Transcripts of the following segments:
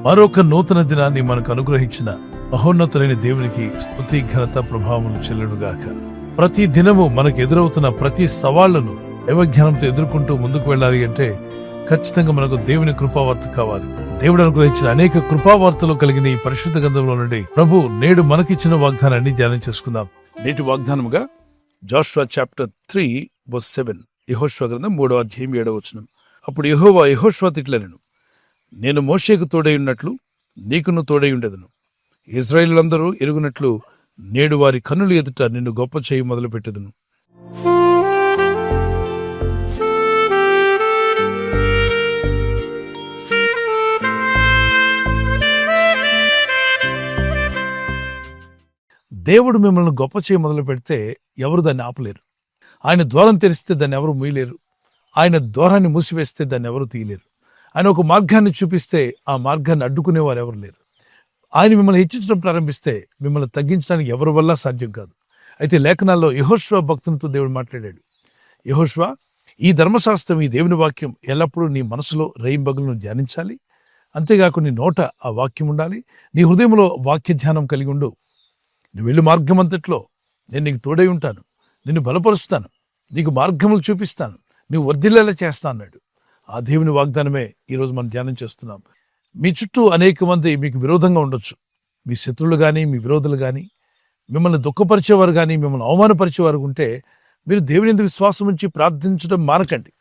మరొక నూతన దినాన్ని మనకు అనుగ్రహించిన మహోన్నతులైన దేవునికి స్తుతి ఘనత ప్రభావములు చెల్లునుగాక. ప్రతి దినము మనకు ఎదురవుతున్న ప్రతి సవాళ్లను దైవజ్ఞానంతో ఎదుర్కొంటూ ముందుకు వెళ్ళాలి అంటే ఖచ్చితంగా మనకు దేవుని కృపావార్త కావాలి. దేవుడు అనుగ్రహించిన అనేక కృపావార్తలు కలిగిన ఈ పరిశుద్ధ గ్రంథంలో నుండి ప్రభు నేడు మనకిచ్చిన వాగ్దానాన్ని ధ్యానం చేసుకుందాం. నేటి వాగ్దానముగా జోషువ చాప్టర్ 3:7, యెహోషువ గ్రంథం 3వ అధ్యాయం 7వ వచనం. అప్పుడు యెహోవా యెహోషువతో ఇట్లనెను, నేను మోషేకు తోడై ఉన్నట్లు నీకును తోడై ఉండెదను. ఇశ్రాయేలులందరూ ఎరుగునట్లు నేడు వారి కన్నుల ఎదుట నిన్ను గొప్ప చేయి మొదలు పెట్టెదను. దేవుడు మిమ్మల్ని గొప్ప చేయి మొదలు పెడితే ఎవరు దాన్ని ఆపలేరు. ఆయన ద్వారం తెరిస్తే దాన్ని ఎవరు మూయలేరు. ఆయన ద్వారాన్ని మూసివేస్తే దాన్ని ఎవరు తీయలేరు. ఆయన ఒక మార్గాన్ని చూపిస్తే ఆ మార్గాన్ని అడ్డుకునేవారు ఎవరు లేరు. ఆయన మిమ్మల్ని హెచ్చించడం ప్రారంభిస్తే మిమ్మల్ని తగ్గించడానికి ఎవరి వల్ల సాధ్యం కాదు. అయితే లేఖనాల్లో యెహోషువ భక్తునితో దేవుడు మాట్లాడాడు. యెహోషువ, ఈ ధర్మశాస్త్రం, ఈ దేవుని వాక్యం ఎల్లప్పుడూ నీ మనసులో రేయింబగలను ధ్యానించాలి. అంతేగాక నీ నోట ఆ వాక్యం ఉండాలి. నీ హృదయంలో వాక్య ధ్యానం కలిగి ఉండు. నువ్వు వెళ్ళు మార్గం అంతట్లో నేను నీకు తోడై ఉంటాను, నిన్ను బలపరుస్తాను, నీకు మార్గములు చూపిస్తాను, నువ్వు వర్ధిల్లేలా చేస్తా అన్నాడు. ఆ దేవుని వాగ్దానమే ఈరోజు మనం ధ్యానం చేస్తున్నాం. మీ చుట్టూ అనేక మంది మీకు విరోధంగా ఉండొచ్చు. మీ శత్రువులు కానీ, మీ విరోధులు కానీ, మిమ్మల్ని దుఃఖపరిచేవారు కానీ, మిమ్మల్ని అవమానపరిచేవారు ఉంటే మీరు దేవుని యందు విశ్వాసం ఉంచి ప్రార్థించడం మానకండి.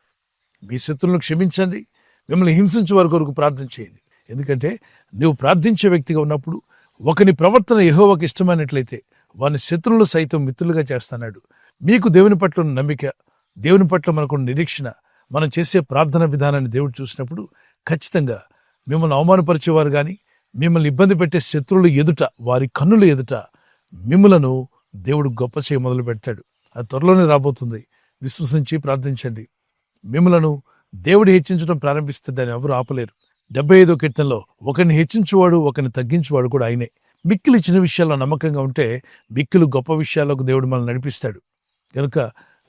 మీ శత్రువులను క్షమించండి, మిమ్మల్ని హింసించే వారి కొరకు ప్రార్థన చేయండి. ఎందుకంటే నువ్వు ప్రార్థించే వ్యక్తిగా ఉన్నప్పుడు ఒకని ప్రవర్తన యెహోవాకు ఇష్టమైనట్లయితే వాని శత్రువులు సైతం మిత్రులుగా చేస్తాడు. మీకు దేవుని పట్ల ఉన్న నమ్మిక, దేవుని పట్ల మనకున్న నిరీక్షణ, మనం చేసే ప్రార్థన విధానాన్ని దేవుడు చూసినప్పుడు ఖచ్చితంగా మిమ్మల్ని అవమానపరిచేవారు కానీ, మిమ్మల్ని ఇబ్బంది పెట్టే శత్రువుల ఎదుట, వారి కన్నుల ఎదుట మిమ్మలను దేవుడు గొప్ప చేయ మొదలు పెడతాడు. అది త్వరలోనే రాబోతుంది. విశ్వసించి ప్రార్థించండి. మిమ్మలను దేవుడు హెచ్చించడం ప్రారంభిస్తే దాన్ని ఎవరు ఆపలేరు. 75వ కీర్తనలో ఒకరిని హెచ్చించువాడు, ఒకరిని తగ్గించువాడు కూడా ఆయనే. మిక్కిలు ఇచ్చిన విషయాల్లో నమ్మకంగా ఉంటే మిక్కిలు గొప్ప విషయాల్లోకి దేవుడు మనల్ని నడిపిస్తాడు. కనుక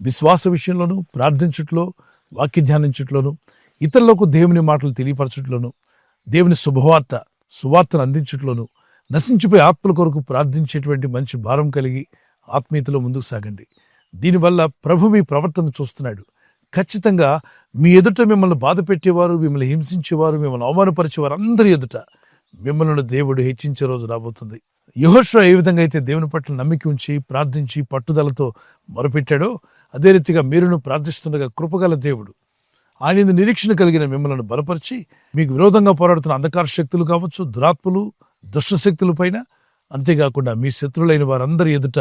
విశ్వాస విషయంలోనూ, ప్రార్థించుట్లో, వాక్య ధ్యానించుట్లోనూ, ఇతరులకు దేవుని మాటలు తెలియపరచుట్లోనూ, దేవుని సువార్తను అందించుట్లోనూ, నశించిపోయే ఆత్మల కొరకు ప్రార్థించేటువంటి మంచి భారం కలిగి ఆత్మీయతలో ముందుకు సాగండి. దీనివల్ల ప్రభు మీ ప్రవర్తన చూస్తున్నాడు. ఖచ్చితంగా మీ ఎదుట మిమ్మల్ని బాధ పెట్టేవారు, మిమ్మల్ని హింసించేవారు, మిమ్మల్ని అవమానపరిచేవారు అందరి ఎదుట మిమ్మల్ని దేవుడు హెచ్చించే రోజు రాబోతుంది. యెహోషువ ఏ విధంగా అయితే దేవుని పట్ల నమ్మిక ఉంచి ప్రార్థించి పట్టుదలతో మొరపెట్టాడో అదే రీతిగా మీరును ప్రార్థిస్తుండగా కృపగల దేవుడు ఆయన నిరీక్షణ కలిగిన మిమ్మల్ని బలపరిచి మీకు విరోధంగా పోరాడుతున్న అంధకార శక్తులు కావచ్చు, దురాత్మలు, దుష్ట శక్తుల పైన, అంతేకాకుండా మీ శత్రువులైన వారందరి ఎదుట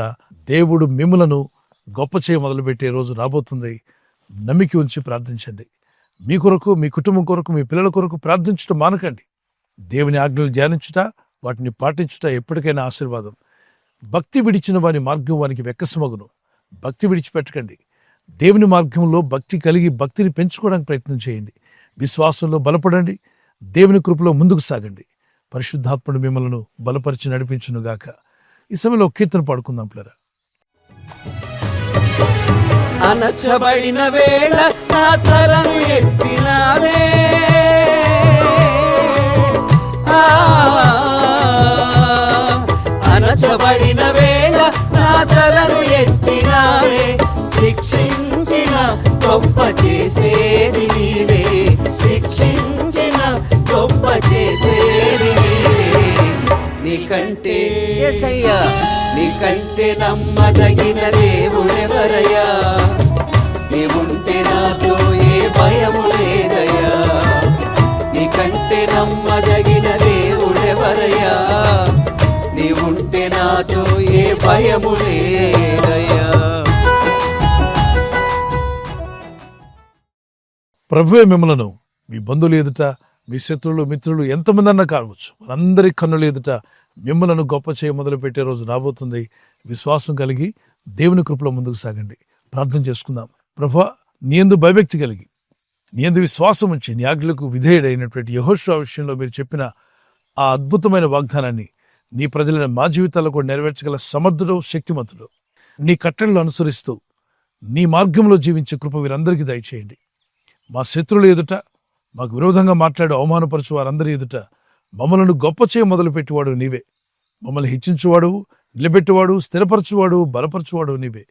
దేవుడు మిమ్మలను గొప్ప చేయ మొదలుపెట్టే రోజు రాబోతుంది. నమ్మిక ఉంచి ప్రార్థించండి. మీ కొరకు, మీ కుటుంబం కొరకు, మీ పిల్లల కొరకు ప్రార్థించడం మానకండి. దేవుని ఆజ్ఞలు ధ్యానించుట, వాటిని పాటించుట ఎప్పటికైనా ఆశీర్వాదం. భక్తి విడిచిన వారి మార్గం వారికి వెక్కసమగును. భక్తి విడిచిపెట్టకండి. దేవుని మార్గంలో భక్తి కలిగి భక్తిని పెంచుకోవడానికి ప్రయత్నం చేయండి. విశ్వాసంలో బలపడండి. దేవుని కృపలో ముందుకు సాగండి. పరిశుద్ధాత్ముడు మిమ్మల్ని బలపరిచి నడిపించునుగాక. ఈ సమయంలో కీర్తన పాడుకుందాం పిల్లరా. అనచబడిన వేళ నా తలను ఎత్తినావే, అనచబడిన వేళ నా తలను ఎత్తినావే, శిక్షించిన గొప్ప చేసేది నీవే, శిక్షించిన గొప్ప చేసేది నీవే. నీకంటే యేసయ్యా, నీకంటే నమ్మదగిన దేవుడెవరయ్యా, నీవుంటే నాతో ఏ భయము లేదయ్యా, నీకంటే నమ్మదగిన దేవుడెవరయ్యా, నీవుంటే నాతో ఏ భయము లేదయ్యా. ప్రభువే మిమ్మలను మీ బంధువులు ఎదుట, మీ శత్రువులు, మిత్రులు ఎంతమంది అన్నా కావచ్చు, వారందరి కన్నుల ఎదుట మిమ్మలను గొప్ప చేయ మొదలు పెట్టే రోజు రాబోతుంది. విశ్వాసం కలిగి దేవుని కృపలో ముందుకు సాగండి. ప్రార్థన చేసుకుందాం. ప్రభువా, నీ యందు భయభక్తి కలిగి, నీ యందు విశ్వాసం ఉంచి, నీ ఆజ్ఞలకు విధేయుడైనటువంటి యెహోషువ విషయంలో మీరు చెప్పిన ఆ అద్భుతమైన వాగ్దానాన్ని నీ ప్రజలను మా జీవితాల్లో కూడా నెరవేర్చగల సమర్థుడు, శక్తిమంతుడు, నీ కట్టడలు అనుసరిస్తూ నీ మార్గంలో జీవించే కృప వీరందరికీ దయచేయండి. మా శత్రువుల ఎదుట, మాకు విరోధంగా మాట్లాడే అవమానపరచు వారందరి ఎదుట మమ్మలను గొప్ప చేయ మొదలుపెట్టేవాడు నీవే. మమ్మల్ని హెచ్చించువాడు, నిలబెట్టువాడు, స్థిరపరచువాడు, బలపరచువాడు నీవే.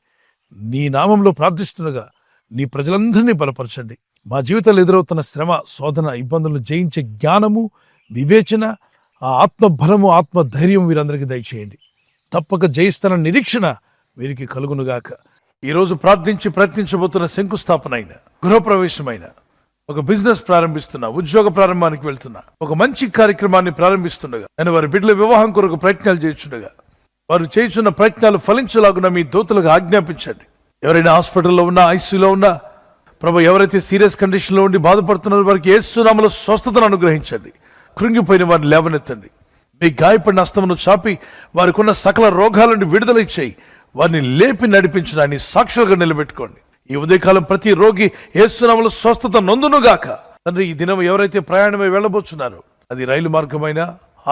నీ నామంలో ప్రార్థిస్తుండగా నీ ప్రజలందరినీ బలపరచండి. మా జీవితాలు ఎదురవుతున్న శ్రమ, శోధన, ఇబ్బందులను జయించే జ్ఞానము, వివేచన, ఆ ఆత్మబలము, ఆత్మధైర్యం వీరందరికీ దయచేయండి. తప్పక జయిస్తున్న నిరీక్షణ వీరికి కలుగునుగాక. ఈరోజు ప్రార్థించి ప్రయత్నించబోతున్న శంకుస్థాపన అయిన, గృహప్రవేశమైన, ఒక బిజినెస్ ప్రారంభిస్తున్నా, ఉద్యోగ ప్రారంభానికి వెళ్తున్నా, ఒక మంచి కార్యక్రమాన్ని ప్రారంభిస్తుండగా, నేను వారి బిడ్డల వివాహం కొరకు ప్రయత్నాలు చేస్తుండగా, వారు చేస్తున్న ప్రయత్నాలు ఫలించలాగున మీ దూతలకు ఆజ్ఞాపించండి. ఎవరైనా హాస్పిటల్లో ఉన్నా, ఐసీయూలో ఉన్నా, ప్రభు ఎవరైతే సీరియస్ కండిషన్లో ఉండి బాధపడుతున్నారో వారికి యేసు నామములో స్వస్థతను అనుగ్రహించండి. కృంగిపోయిన వారిని లేవనెత్తండి. మీ గాయపడిన హస్తమును చాపి వారికి ఉన్న సకల రోగాల నుండి విడుదల ఇచ్చేయి. వారిని లేపి నడిపించడాన్ని సాక్షులుగా నిలబెట్టుకోండి. ఈ ఉదయకాలం ప్రతి రోగి యేసు నామములో స్వస్థత నొందునుగాక. తండ్రి, ఈ దినం ఎవరైతే ప్రయాణమై వెళ్ళబోతున్నారో, అది రైలు మార్గమైనా,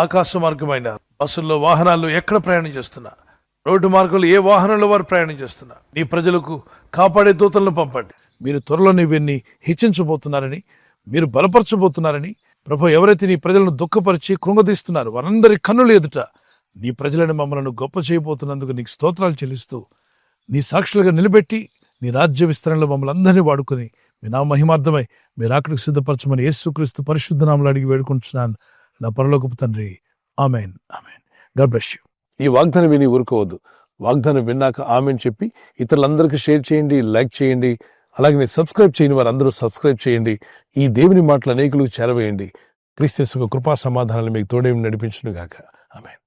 ఆకాశ మార్గమైనా, బస్సుల్లో, వాహనాల్లో ఎక్కడ ప్రయాణం చేస్తున్నా, రోడ్డు మార్గంలో ఏ వాహనంలో వారు ప్రయాణం చేస్తున్నా, నీ ప్రజలకు కాపాడే దూతలను పంపండి. మీరు త్వరలోనే వీరిని హెచ్చించబోతున్నారని, మీరు బలపరచబోతున్నారని ప్రభు, ఎవరైతే నీ ప్రజలను దుఃఖపరిచి కృంగదీస్తున్నారు వారందరి కన్నుల ఎదుట నీ ప్రజలను, మమ్మల్ని గొప్ప చేయబోతున్నందుకు నీకు స్తోత్రాలు చెల్లిస్తూ, నీ సాక్షులుగా నిలబెట్టి నీ రాజ్య విస్తరణలో మమ్మల్ని అందరినీ వాడుకొని మీ నా మహిమార్థమై మీరు అక్కడికి సిద్ధపరచమని యేసుక్రీస్తు పరిశుద్ధ నామములో అడిగి వేడుకుంటున్నాను నా పరలోకపు తండ్రి. Amen, amen. God bless you. ఈ వాగ్దానం విని ఊరుకోవద్దు. వాగ్దానం విన్నాక ఆమెన్ చెప్పి ఇతరులందరికీ షేర్ చేయండి, లైక్ చేయండి. అలాగే సబ్స్క్రైబ్ చేయని వారందరూ సబ్స్క్రైబ్ చేయండి. ఈ దేవుని మాటలు అనేకులకు చేరవేయండి. క్రీస్తు యేసు కృపా సమాధానాలు మీకు తోడే నడిపించును గాక. ఆమేన్.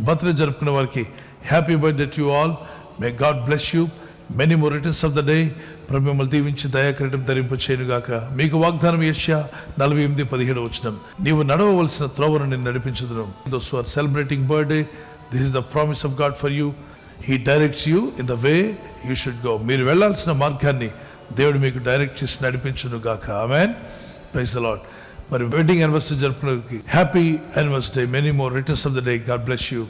బర్త్డే జరుపుకున్న వారికి happy birthday to all. May God bless you. Many more returns of the day. ప్రభు మిమ్మల్ని దీవించి దయాకరటం ధరింప చేయనుగాక. మీకు వాగ్దానం యెషయా 48:17 నీవు నడవవలసిన త్రోవను నేను నడిపించుదును. Those who are celebrating birthday, this is the promise of God for you. He directs you in the way you should go. మీరు వెళ్ళాల్సిన మార్గాన్ని దేవుడు మీకు డైరెక్ట్ చేసి నడిపించునుగాక. ఆమేన్. Praise the Lord. మరి వెడ్డింగ్ యానివర్సరీ జరుపుకున్నకి happy anniversary. Many more returns of the day. God bless you.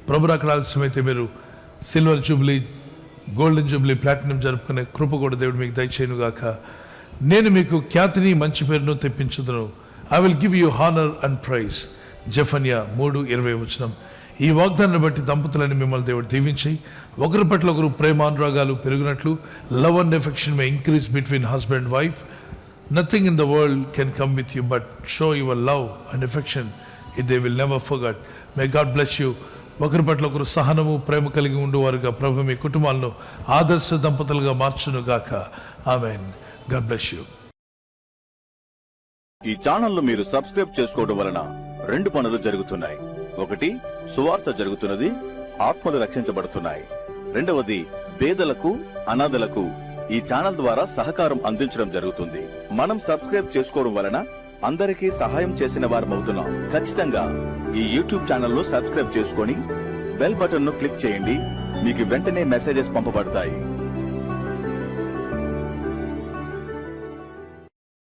ప్రభు అక్కడ ఆలస్యమైతే మీరు silver jubilee, golden jubilee, platinum జరుపుకునే కృప కూడా దేవుడు మీకు దయచేయునుగాక. నేను మీకు ఖ్యాతిని, మంచి పేరును తెప్పించుదును. I will give you honour and praise. జెఫన్యా 3:20. ఈ వాగ్దానాన్ని బట్టి దంపతులని మిమ్మల్ని దేవుడు దీవించి ఒకరి పట్ల ఒకరు ప్రేమానురాగాలు పెరిగినట్లు, love and affection may increase between husband and wife. Nothing in the world can come with you but show your love and affection. It they will never forget. May God bless you. ఒకరి పట్ల ఒకరు సహనము, ప్రేమ కలిగి ఉండేవారుగా ప్రభు మీ కుటుంబాలను ఆదర్శ దంపతులుగా మార్చును గాక. ఆమేన్. God bless you. ఈ ఛానల్ మీరు సబ్స్క్రైబ్ చేసుకోవడం వలన 2 పనులు జరుగుతున్నాయి. ఒకటి, సువార్త జరుగుతున్నది, ఆత్మలు రక్షించబడుతున్నాయి. రెండవది, పేదలకు, అనాథలకు ఈ ఛానల్ ద్వారా సహకారం అందించడం జరుగుతుంది. మనం సబ్స్క్రైబ్ చేసుకోవడం వలన అందరికీ సహాయం చేసిన వారమవుతున్నాం. ఖచ్చితంగా ఈ యూట్యూబ్ ఛానల్ ను సబ్స్క్రైబ్ చేసుకొని బెల్ బటన్ ను క్లిక్ చేయండి. మీకు వెంటనే మెసేజెస్ పంపబడతాయి.